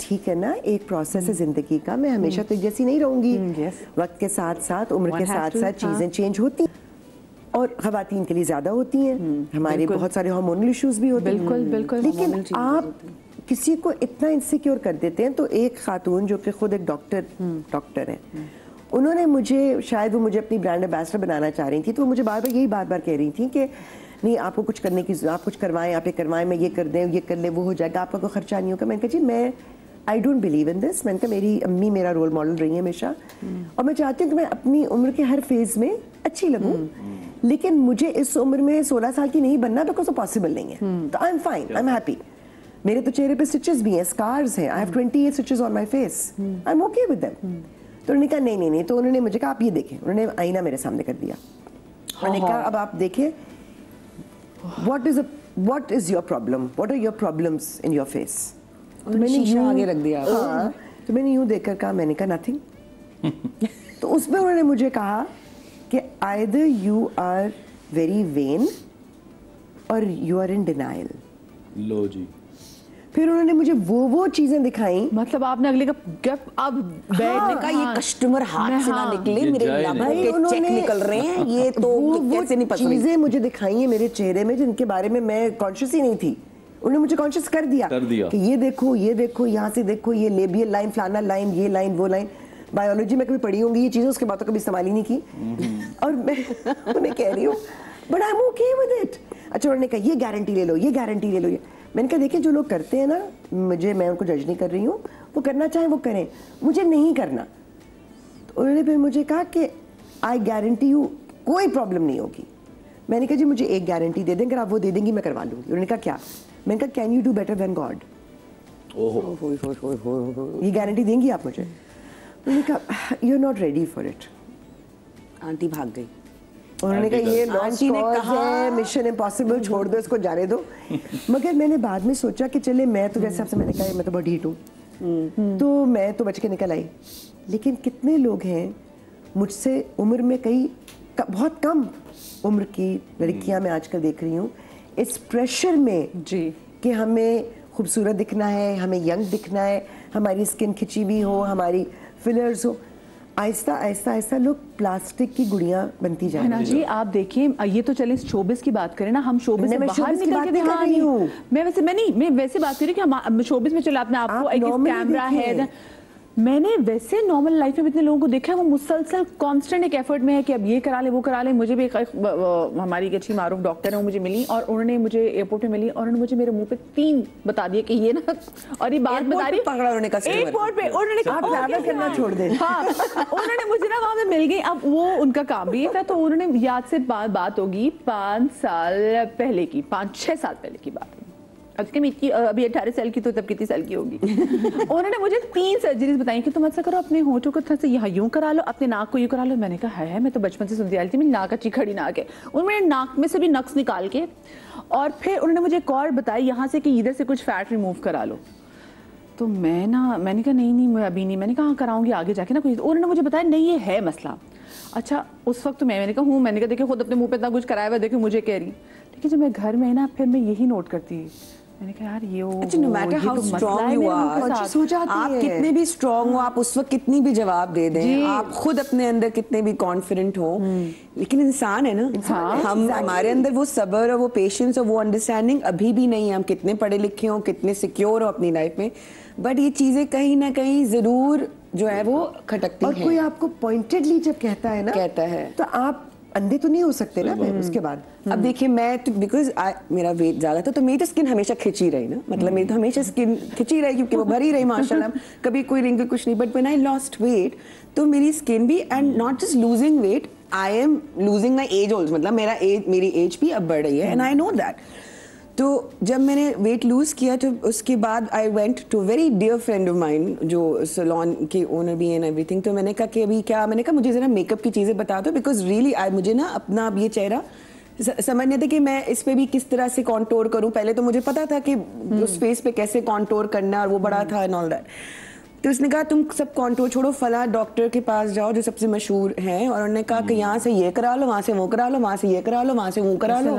ठीक है ना, एक प्रोसेस है जिंदगी का, मैं हमेशा तो एक जैसी नहीं रहूंगी। वक्त के साथ साथ, उम्र के साथ साथ चीजें चेंज होती और खवातीन के लिए ज्यादा होती हैं। हमारे बहुत सारे हार्मोनल इश्यूज भी होते हैं। बिल्कुल बिल्कुल। लेकिन आप किसी को इतना इनसिक्योर कर देते हैं। तो एक खातून जो कि खुद एक डॉक्टर है, उन्होंने मुझे, शायद वो मुझे अपनी ब्रांड एम्बेसडर बनाना चाह रही थी, तो मुझे बार बार यही बार कह रही थी कि नहीं, आपको कुछ करने की, आप कुछ करवाएं, आप ये करवाएं, मैं ये कर दें, ये कर ले, वो हो जाएगा, आपका कोई खर्चा नहीं होगा। मैंने कहा जी मैं I don't believe in this. मैंने कहा मेरी अम्मी मेरा रोल मॉडल रही है हमेशा, और मैं चाहती हूँ कि मैं अपनी उम्र के हर फेज में अच्छी लगूँ, लेकिन मुझे इस उम्र में 16 साल की नहीं बनना, बिकॉज वो पॉसिबल नहीं है। तो I am fine, I am happy. मेरे तो चेहरे पे स्टिचेस भी हैं, स्कार्स हैं, I have 28 stitches on my face, I am okay with them. तो उन्होंने कहा नहीं, तो उन्होंने मुझे कहा आप ये देखें, उन्होंने आईना मेरे सामने कर दिया। उन्होंने कहा अब आप देखें, what is your problem, what are your problems in your face। तो मैंने शीशा आगे रख दिया। हाँ, तो मैंने यूं देखकर कहा, मैंने कहा नथिंग। तो उसमें उन्होंने मुझे कहा कि either you are very vain or you are in denial। लो जी। फिर उन्होंने मुझे वो चीजें दिखाई। मतलब आपने अगले का गप अब बैठने का ये कस्टमर हाथ से ना निकले, मेरे लाभों के चेक निकल रहे हैं, ये तो कैसे नहीं पता। चीजें मुझे दिखाई है मेरे चेहरे में जिनके बारे में मैं कॉन्शियस ही नहीं थी। उन्होंने मुझे कॉन्शियस कर दिया कि ये देखो, यहाँ से देखो, ये लेबियल लाइन, फलाना लाइन, ये लाइन, वो लाइन। बायोलॉजी में कभी पढ़ी होंगी ये चीजें, उसके बाद तो कभी इस्तेमाल ही नहीं की। और मैं कह रही हूँ but I am okay with it. अच्छा, उन्होंने कहा ये गारंटी ले लो, ये गारंटी ले लो। मैंने कहा देखिए, जो लोग करते हैं ना, मैं उनको जज नहीं कर रही हूँ, वो करना चाहे वो करें, मुझे नहीं करना। तो उन्होंने फिर मुझे कहा कि आई गारंटी यू कोई प्रॉब्लम नहीं होगी। मैंने कहा जी मुझे एक गारंटी दे दें, अगर आप वो दे देंगी मैं करवा लूँगी। उन्होंने कहा क्या? मैंने कहा can you do better than God. ये गारंटी देंगी आप मुझे? उन्होंने कहा you are not ready for it. Aunty भाग गई। उन्होंने कहा ये लॉन्च है, मिशन इम्पॉसिबल, छोड़ दो इसको, जाने दो। मगर मैंने बाद में सोचा कि चले, मैं तो जैसे आपसे मैंने कहा मैं तो बहुत ढीठ हूँ, तो मैं तो बच के निकल आई। लेकिन कितने लोग हैं मुझसे उम्र में, कई बहुत कम उम्र की लड़कियां मैं आजकल देख रही हूँ, इस प्रेशर में जी कि हमें खूबसूरत दिखना है, हमें यंग दिखना है, हमारी स्किन खिंची हुई हो, हमारी फिलर्स हो, आहिस्ता आहिस्ता आहिस्ता लोग प्लास्टिक की गुड़ियां बनती जा रही हैं। जी आप देखिए, ये तो चले शोबिस की बात करें ना, हम शोबिस से बाहर निकल के दिखा रही हूँ। मैं वैसे बात कर रही हूँ कि हम शोबिस में चले, आपने आपको एक कैमरा है, मैंने वैसे नॉर्मल लाइफ में इतने लोगों को देखा है, वो मुसलसल कांस्टेंट एक एफर्ट में है कि अब ये करा ले, वो करा ले। मुझे भी हमारी एक अच्छी मारूफ डॉक्टर है, वो मुझे मिली और उन्होंने मुझे एयरपोर्ट में मिली और उन्होंने मुझे मेरे मुंह पे 3 बता दिए कि ये ना, और ये बात बता रही एयरपोर्ट पे, उन्होंने ट्रैवल करना छोड़ दे। हाँ, उन्होंने मुझे ना वहां पे मिल गई। अब वो उनका काम भी था, तो उन्होंने याद से बात होगी 5 साल पहले की, 5-6 साल पहले की बात। अभी 18 साल की, तो तब कितनी साल की होगी। उन्होंने मुझे 3 सर्जरीज बताई कि तुम ऐसा करो, अपने होठों को थोड़ा सा यहाँ यूं करा लो, अपने नाक को यूं करा लो। मैंने कहा है, मैं तो बचपन से सुनती आ रही थी, मेरी नाक अच्छी खड़ी नाक है। उन्होंने नाक में से भी नक्स निकाल के, और फिर उन्होंने मुझे एक और बताई यहाँ से कि इधर से कुछ फैट रिमूव करा लो। तो मैंने कहा नहीं मैं अभी नहीं, मैंने कहा कराऊंगी आगे जाके ना कोई। उन्होंने मुझे बताया नहीं ये है मसला। अच्छा, उस वक्त तो मैंने कहा मैंने कहा देखिए खुद अपने मुँह पे इतना कुछ कराया हुआ, देखिए मुझे कह रही। लेकिन जब मैं घर में ना, फिर मैं यही नोट करती, मैंने कहा यार ये no matter how strong you are, आप कितने भी स्ट्रॉन्ग हो, आप उस वक्त कितनी भी जवाब दे दें, आप खुद अपने अंदर कितने भी कॉन्फिडेंट हो, लेकिन इंसान है ना, हमारे अंदर वो सब्र और वो पेशेंस और वो अंडरस्टैंडिंग अभी भी नहीं है। हम कितने पढ़े लिखे हो, कितने सिक्योर हो अपनी लाइफ में, बट ये चीजें कहीं ना कहीं जरूर जो है वो खटकती हैं। और कोई आपको पॉइंटेडली जब कहता है तो आप अंधे तो नहीं हो सकते ना फिर उसके बाद। अब देखिए, मैं तो बिकॉज मेरा वेट ज्यादा था, तो मेरी तो स्किन हमेशा खिंची रही ना, मतलब मेरी तो हमेशा स्किन खिंची रही क्योंकि वो भरी रही माशाल्लाह, कभी कोई रिंकल कुछ नहीं। But when I lost weight, तो मेरी स्किन भी, and not just losing weight, I am losing my age also, मतलब मेरी एज भी अब बढ़ रही है, एंड आई नो दैट। तो जब मैंने वेट लूज किया, तो उसके बाद I went to very dear friend of mine जो सैलून के ओनर भी एंड एवरीथिंग। तो मैंने कहा कि अभी क्या, मैंने कहा मुझे जरा मेकअप की चीज़ें बता दो, बिकॉज रियली मुझे ना अपना अब ये चेहरा समझ नहीं था कि मैं इस पे भी किस तरह से कॉन्टोर करूं। पहले तो मुझे पता था कि उस फेस पे कैसे कॉन्टोर करना है, और वो बड़ा था एंड ऑल दैट। तो उसने कहा तुम सब कॉन्टोर छोड़ो, फला डॉक्टर के पास जाओ जो सबसे मशहूर हैं, और उन्होंने कहा कि यहाँ से ये करा लो, वहाँ से वो करा लो, वहाँ से ये करा लो, वहाँ से वो करा लो,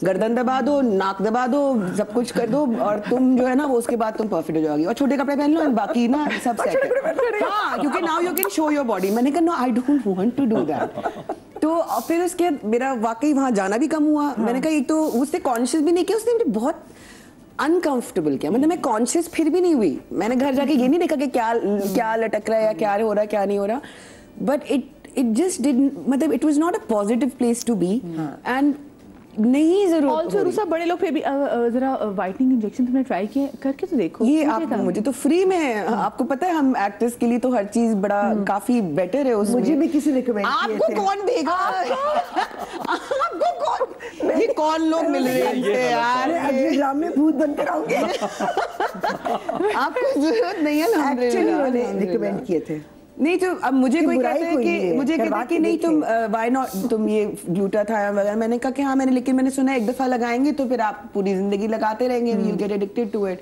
गर्दन दबा दो, नाक दबा दो, सब कुछ कर दो, और तुम जो है ना वो उसके बाद तुम परफेक्ट हो जाओगी, और छोटे कपड़े पहन लो, बाकी ना सब सेट है। हाँ, क्योंकि now you can show your body. मैंने कहा no, I don't want to do that. तो फिर उसके मेरा वाकई वहाँ जाना भी कम हुआ। मैंने कहा एक तो उससे कॉन्शियस भी नहीं किया, उसने मुझे बहुत अनकंफर्टेबल किया, मतलब मैं कॉन्शियस फिर भी नहीं हुई। मैंने घर जाके ये नहीं देखा कि क्या लटक रहा है या क्या हो रहा है क्या नहीं हो रहा, बट इट जस्ट डिडंट, मतलब it was not a positive place to be, and नहीं जरूरत। ऑल्सो रूसा बड़े लोग फिर भी जरा व्हाइटनिंग इंजेक्शन तुमने ट्राई किए, करके तो देखो। ये आप मुझे तो फ्री में, आपको पता है हम एक्टर्स के लिए तो हर चीज बड़ा काफी बेटर है उसमें। मुझे भी किसी रिकमेंड किए थे। आपको कौन देगा? आपको कौन, ये कौन लोग मिल रहे हैं यार? अगले ड्रामे में भूत बनकर आऊंगे। आपको जरूरत नहीं है ना, एक्चुअली मैंने रिकमेंड किए थे। नहीं तो अब मुझे कोई कहता है कि मुझे कहता है कि नहीं तुम व्हाई नॉट, तुम ये ग्लूटाथायोन वगैरह, मैंने कहा कि हाँ मैंने, लेकिन मैंने सुना एक दफा लगाएंगे तो फिर आप पूरी जिंदगी लगाते रहेंगे, you get addicted to it.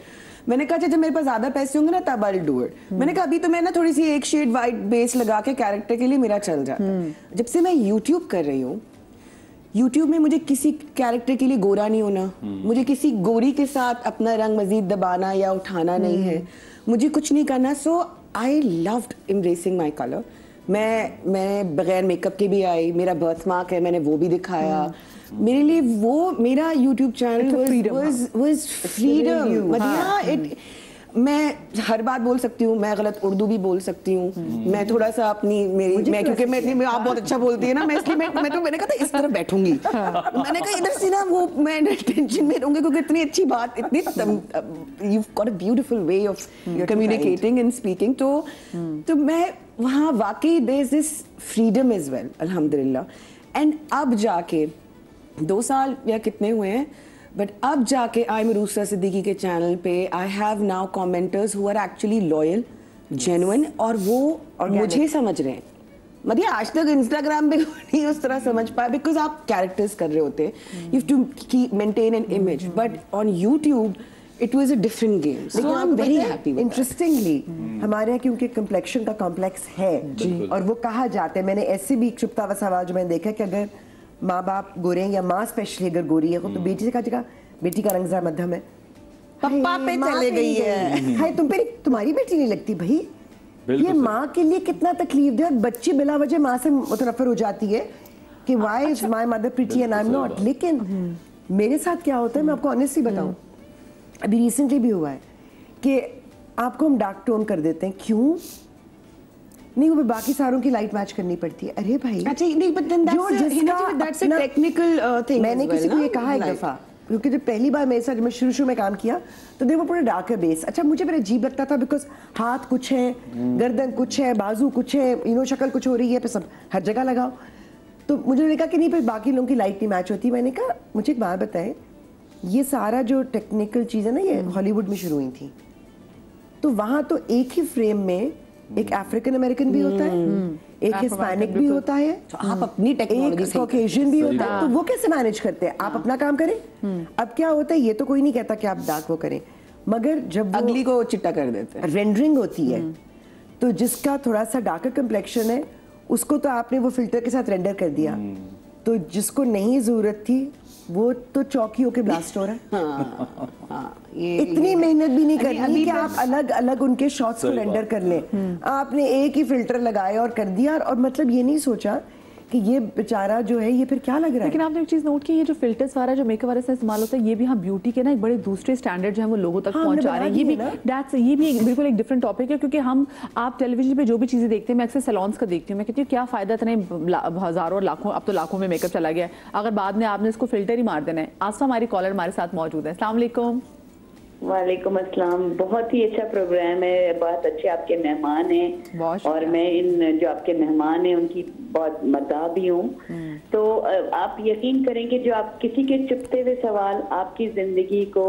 मैंने कहा जब मेरे पास ज्यादा पैसे होंगे ना तब आई विल डू इट। मैंने कहा अभी तो मैं ना थोड़ी सी एक शेड व्हाइट बेस लगा के कैरेक्टर के लिए मेरा चल जाता है। जब से मैं यूट्यूब कर रही हूँ, यूट्यूब में मुझे किसी कैरेक्टर के लिए गोरा नहीं होना, मुझे किसी गोरी के साथ अपना रंग मजीद दबाना या उठाना नहीं है, मुझे कुछ नहीं करना। So I loved embracing my colour. मैं बगैर मेकअप के भी आई, मेरा बर्थ मार्क है, मैंने वो भी दिखाया। मेरे लिए वो मेरा यूट्यूब चैनल वाज फ्रीडम। मतलब मैं हर बात बोल सकती हूँ, मैं गलत उर्दू भी बोल सकती हूँ, मैं थोड़ा सा अपनी मैं क्योंकि मैं आप बहुत अच्छा बोलती है ना, मैं इसलिए मैं तो मैंने कहा था इस तरह बैठूंगी। मैंने कहा इधर से ना वो मैं टेंशन में रहूंगी क्योंकि इतनी अच्छी बात, इतनी you got a beautiful way of communicating and speaking. तो मैं वहाँ वाकई there is this freedom as well, अल्हम्दुलिल्लाह। एंड अब जाके 2 साल या कितने हुए हैं, बट अब जाके आई एम रूसा सिद्दीकी के चैनल पे I have now commenters who are actually loyal, genuine, और वो मुझे समझ रहे हैं। मतलब आज तक इंस्टाग्राम पे नहीं उस तरह समझ पाया, बिकॉज आप कैरेक्टर्स कर रहे होते हैं, you have to maintain an image, but on YouTube it was a different game. So I am very happy. Interestingly हमारे यहाँ क्योंकि कम्प्लेक्शन का कॉम्प्लेक्स है और वो कहा जाता है, मैंने ऐसे भी एक छुपता हुआ सवाल जो मैंने देखा कि अगर माँ बाप गोरे हैं या माँ स्पेशली अगर गोरी है तो बेटी से कहा जाएगा बेटी का रंग जरा मध्यम है, पप्पा पे चले गई है, हाय तुम पे तुम्हारी बेटी नहीं लगती भाई। ये माँ के लिए कितना तकलीफ दे, और बच्ची बिला वजह माँ से मुतनफर हो जाती है कि why is my mother pretty and I am not. लेकिन मेरे साथ क्या होता है मैं आपको ऑनेस्टली बताऊं, अभी रिसेंटली भी हुआ है कि आपको हम डार्क टोन कर देते हैं, क्यों नहीं, वो बाकी सारों की लाइट मैच करनी पड़ती है। अरे भाई अच्छा नहीं, but then that's a technical thing. मैंने किसी को ये कहा एक दफा, क्योंकि जब पहली बार मेरे साथ मैं शुरू में काम किया तो देखो पूरा डार्कर बेस। अच्छा मुझे मेरा अजीब लगता था बिकॉज हाथ कुछ है, गर्दन कुछ है, बाजू कुछ है, यू नो शक्ल कुछ हो रही है, फिर सब हर जगह लगाओ। तो मुझे कहा कि नहीं फिर बाकी लोगों की लाइट नहीं मैच होती। मैंने कहा मुझे एक बात बताएं, ये सारा जो टेक्निकल चीज़ है ना ये हॉलीवुड में शुरू हुई थी, तो वहाँ तो एक ही फ्रेम में एक अफ्रीकन अमेरिकन भी होता है, एक हिस्पैनिक भी होता है, तो आप अपनी टेक्नोलॉजी एक कॉकेशियन भी होता है, तो वो कैसे मैनेज करते हैं? आप अपना काम करें। अब क्या होता है, ये तो कोई नहीं कहता कि आप डार्क वो करें, मगर जब अगली को चिट्टा कर देते हैं, रेंडरिंग होती है तो जिसका थोड़ा सा डार्कर कम्प्लेक्शन है उसको तो आपने वो फिल्टर के साथ रेंडर कर दिया, तो जिसको नहीं जरूरत थी वो तो चौकी होके ब्लास्ट हो रहा है। इतनी मेहनत भी नहीं करनी कि आप अलग अलग उनके शॉट्स को रेंडर कर लें। आपने एक ही फिल्टर लगाया और कर दिया, और मतलब ये नहीं सोचा कि ये बेचारा जो है ये फिर क्या लग रहा है। लेकिन आपने एक चीज नोट की, ये जो फिल्टर्स वाला जो मेकअप वाला से इस्तेमाल होता है, ये भी हाँ ब्यूटी के ना एक बड़े दूसरे स्टैंडर्ड जो है वो लोगों तक पहुंचा रहे हैं। ये भी बिल्कुल एक डिफरेंट टॉपिक है, क्योंकि हम आप टेलीविजन पे जो भी चीजें देखते हैं, मैं अक्सर सैलून्स का देखती हूँ, मैं कहती हूँ क्या फायदा, इतने हजारों और लाखों, अब तो लाखों में मेकअप चला गया है, अगर बाद में आपने इसको फिल्टर ही मार देना है। आसफा हमारी कॉलर हमारे साथ मौजूद है। अस्सलाम वालेकुम। वालेकुम अस्सलाम। बहुत ही अच्छा प्रोग्राम है, बहुत अच्छे आपके मेहमान हैं, और मैं इन जो आपके मेहमान हैं उनकी बहुत मदाह भी हूँ। तो आप यकीन करेंगे जो आप किसी के चुपते हुए सवाल आपकी जिंदगी को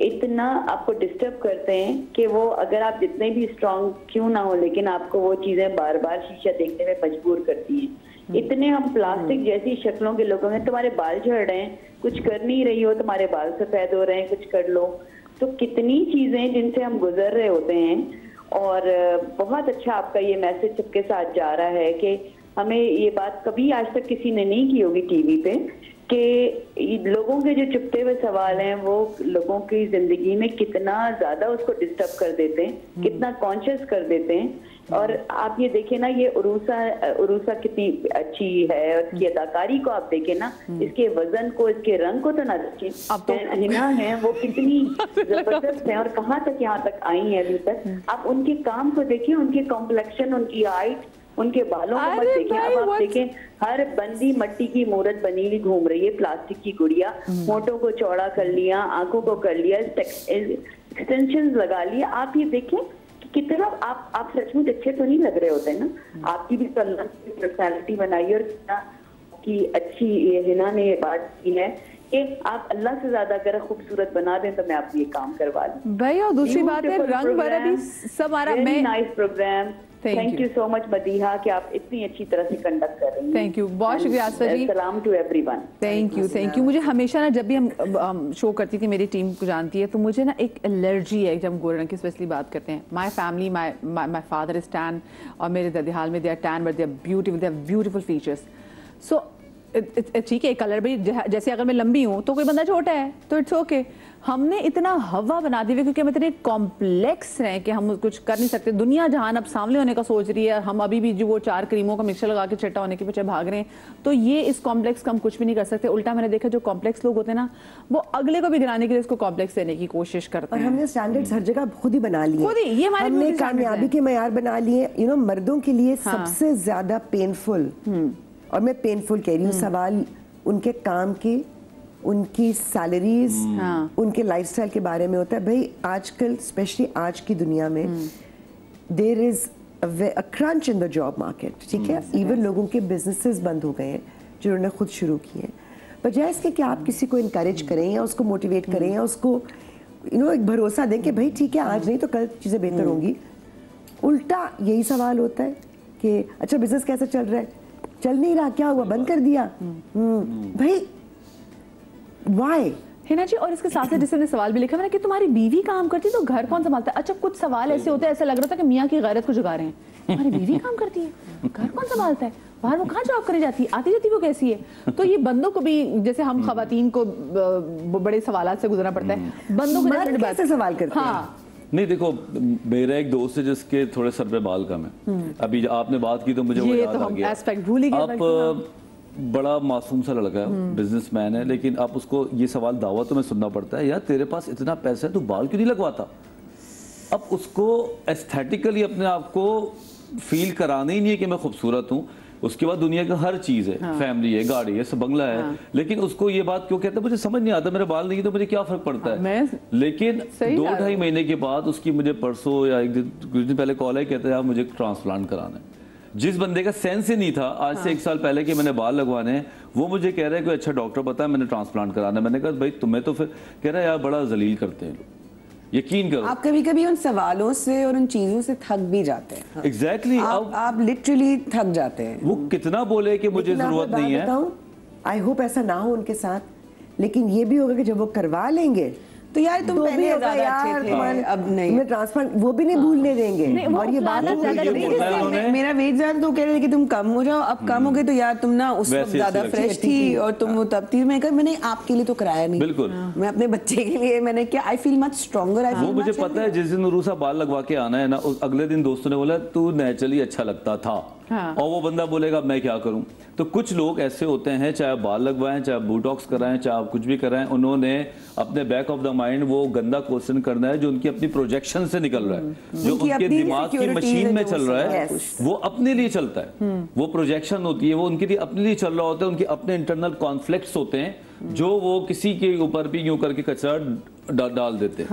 इतना आपको डिस्टर्ब करते हैं कि वो अगर आप जितने भी स्ट्रांग क्यों ना हो, लेकिन आपको वो चीजें बार बार शीशा देखने में मजबूर करती हैं। इतने हम प्लास्टिक जैसी शक्लों के लोगों हैं, तुम्हारे बाल झड़ रहे हैं, कुछ कर नहीं रही हो, तुम्हारे बाल सफेद हो रहे हैं, कुछ कर लो। तो कितनी चीजें जिनसे हम गुजर रहे होते हैं, और बहुत अच्छा आपका ये मैसेज सबके साथ जा रहा है कि हमें ये बात कभी आज तक किसी ने नहीं की होगी टीवी पे कि लोगों के जो चुपते हुए सवाल हैं वो लोगों की जिंदगी में कितना ज्यादा उसको डिस्टर्ब कर देते हैं, कितना कॉन्शियस कर देते हैं। और आप ये देखें ना, ये उरूसा कितनी अच्छी है और इसकी अदाकारी को आप देखें ना, इसके वजन को, इसके रंग को तो ना देखें, अब तो हिना है वो कितनी जबरदस्त है और कहाँ तक यहाँ तक आई है अभी तक। आप उनके काम को देखें, उनके कॉम्प्लेक्शन, उनकी हाइट, उनके बालों को मत देखें। अब आप देखें हर बंदी मट्टी की मूर्त बनी हुई घूम रही है, प्लास्टिक की गुड़िया, होठों को चौड़ा कर लिया, आंखों को कर लिया, एक्सटेंशन लगा लिया। आप ये देखें कितना आप सचमुच अच्छे तो नहीं लग रहे होते ना। आपकी भी पर्सनैलिटी बनाई और कितना की अच्छी ये हिना ने ये बात की है कि आप अल्लाह से ज्यादा अगर खूबसूरत बना दें तो मैं आपको ये काम करवा लूं भाई। और दूसरी बात है रंग भरा भी सब आ रहा है। Nice program, thank you so much Madiha कि आप इतनी अच्छी तरह से कंडक्ट कर रही हैं। थैंक यू, बहुत शुक्रिया आसफा जी। सलाम टू एवरीवन। Thank you. मुझे हमेशा ना जब भी हम शो करती थी, मेरी टीम को जानती है, तो मुझे ना एक एलर्जी है जब हम गोरे रंग की स्पेशली बात करते हैं। My family, my father is tan और मेरे ददिहाल में they are tan but they are beautiful features. So ठीक है, कलर भी जैसे अगर मैं लंबी हूँ तो कोई बंदा छोटा है तो इट्स ओके। हमने इतना हवा बना दी हुई क्योंकि हम इतने कॉम्प्लेक्स हैं कि हम कुछ कर नहीं सकते। दुनिया जहान अब सामने होने का सोच रही है, हम अभी भी जो वो 4 क्रीमों का मिक्सचर लगा के चट्टा होने के पीछे भाग रहे हैं, तो ये इस कॉम्प्लेक्स का हम कुछ भी नहीं कर सकते। उल्टा मैंने देखा जो कॉम्प्लेक्स लोग होते हैं ना, वो अगले को भी गिराने के लिए इसको कॉम्प्लेक्स देने की कोशिश करते हैं। और हमने स्टैंडर्ड्स हर जगह खुद ही बना लिए, खुद ही ये हमारे कामयाबी के मयार बना लिए। यू नो, मर्दों के लिए सबसे ज्यादा पेनफुल, और मैं पेनफुल कह रही हूँ, सवाल उनके काम के, उनकी सैलरीज, उनके लाइफस्टाइल के बारे में होता है। भाई आजकल स्पेशली आज की दुनिया में there is a crunch in the job market, ठीक है। इवन लोगों के बिजनेसेस बंद हो गए हैं जिन्होंने खुद शुरू किए हैं। बजाय इसके कि आप किसी को इनकरेज करें या उसको मोटिवेट करें या उसको एक भरोसा दें कि भाई ठीक है आज नहीं तो कल चीज़ें बेहतर होंगी, उल्टा यही सवाल होता है कि अच्छा बिजनेस कैसा चल रहा है, चल नहीं रहा, क्या हुआ, बंद कर दिया। भाई व्हाई हिना जी। और इसके साथ साथ जिसने सवाल भी लिखा मैंने कि तुम्हारी बीवी काम करती तो घर कौन संभालता है। अच्छा, कुछ सवाल ऐसे होते हैं, ऐसा लग रहा था कि मियाँ की गैरत को जगा रहे हैं। हमारी बीवी काम करती है, घर कौन संभालता है, बाहर वो कहाँ जॉब करने जाती है, आती जाती वो कैसी है। तो ये बंदों को भी, जैसे हम खवातीन को बड़े सवाल से गुजरना पड़ता है, बंदों को कैसे सवाल करते हैं। नहीं देखो, मेरा एक दोस्त है जिसके थोड़े सर पे बाल कम है। अभी आपने बात की तो मुझे वो याद आ गया। एस्पेक्ट भूल ही गए। आप बड़ा मासूम सा लड़का है, बिजनेसमैन है, लेकिन आप उसको ये सवाल दावतों में सुनना पड़ता है, यार तेरे पास इतना पैसा है तू बाल क्यों नहीं लगवाता। अब उसको एस्थेटिकली अपने आप को फील कराना ही नहीं है कि मैं खूबसूरत हूँ। उसके बाद दुनिया का हर चीज है, फैमिली है, गाड़ी है, सब बंगला है, लेकिन उसको ये बात क्यों कहता है मुझे समझ नहीं आता। मेरे बाल नहीं तो मुझे क्या फर्क पड़ता है। लेकिन 2-2.5 महीने के बाद उसकी मुझे परसों या कुछ दिन पहले कॉल आई, कहता है यार मुझे ट्रांसप्लांट कराना है। जिस बंदे का सेंस ही नहीं था आज से 1 साल पहले कि मैंने बाल लगवाने हैं, वो मुझे कह रहा है कोई अच्छा डॉक्टर पता है, मैंने ट्रांसप्लांट कराना है। मैंने कहा भाई तुम्हें तो फिर, कह रहा है यार बड़ा जलील करते हैं, यकीन करो। आप कभी कभी उन सवालों से और उन चीजों से थक भी जाते हैं। एग्जैक्टली, आप लिटरली थक जाते हैं। वो कितना बोले कि मुझे जरूरत नहीं है। आई होप ऐसा ना हो उनके साथ, लेकिन ये भी होगा कि जब वो करवा लेंगे तो यार तुम पहले ज्यादा अच्छे थे, अब नहीं ट्रांसप्लांट वो भी नहीं भूलने देंगे। और ये बात मेरा वेट ज्यादा तो कह रहे थे कि तुम कम हो जाओ, अब कम हो गए तो यार तुम ना उस वक्त ज्यादा फ्रेश थी और तुम वो तब थी। मैंने आपके लिए तो कराया नहीं, बिल्कुल मैं अपने बच्चे के लिए मैंने क्या, आई फील मच स्ट्रॉन्गर। वो मुझे पता है जिस दिन उरूसा बाल लगवा के आना है ना, अगले दिन दोस्तों ने बोला तू नेचुरली अच्छा लगता था। और वो बंदा बोलेगा मैं क्या करूं। तो कुछ लोग ऐसे होते हैं, चाहे बाल लगवाएं, चाहे बोटॉक्स कराएं, चाहे आप कुछ भी कराएं, उन्होंने अपने बैक ऑफ द माइंड वो गंदा क्वेश्चन करना है जो उनकी अपनी प्रोजेक्शन से निकल रहा है, जो उनके दिमाग की मशीन में चल रहा है, वो अपने लिए चलता है। वो प्रोजेक्शन होती है, वो उनके लिए अपने लिए चल रहा होता है, उनके अपने इंटरनल कॉन्फ्लिक्ट्स होते हैं जो वो किसी के ऊपर भी यूं करके कचरा डाल देते हैं।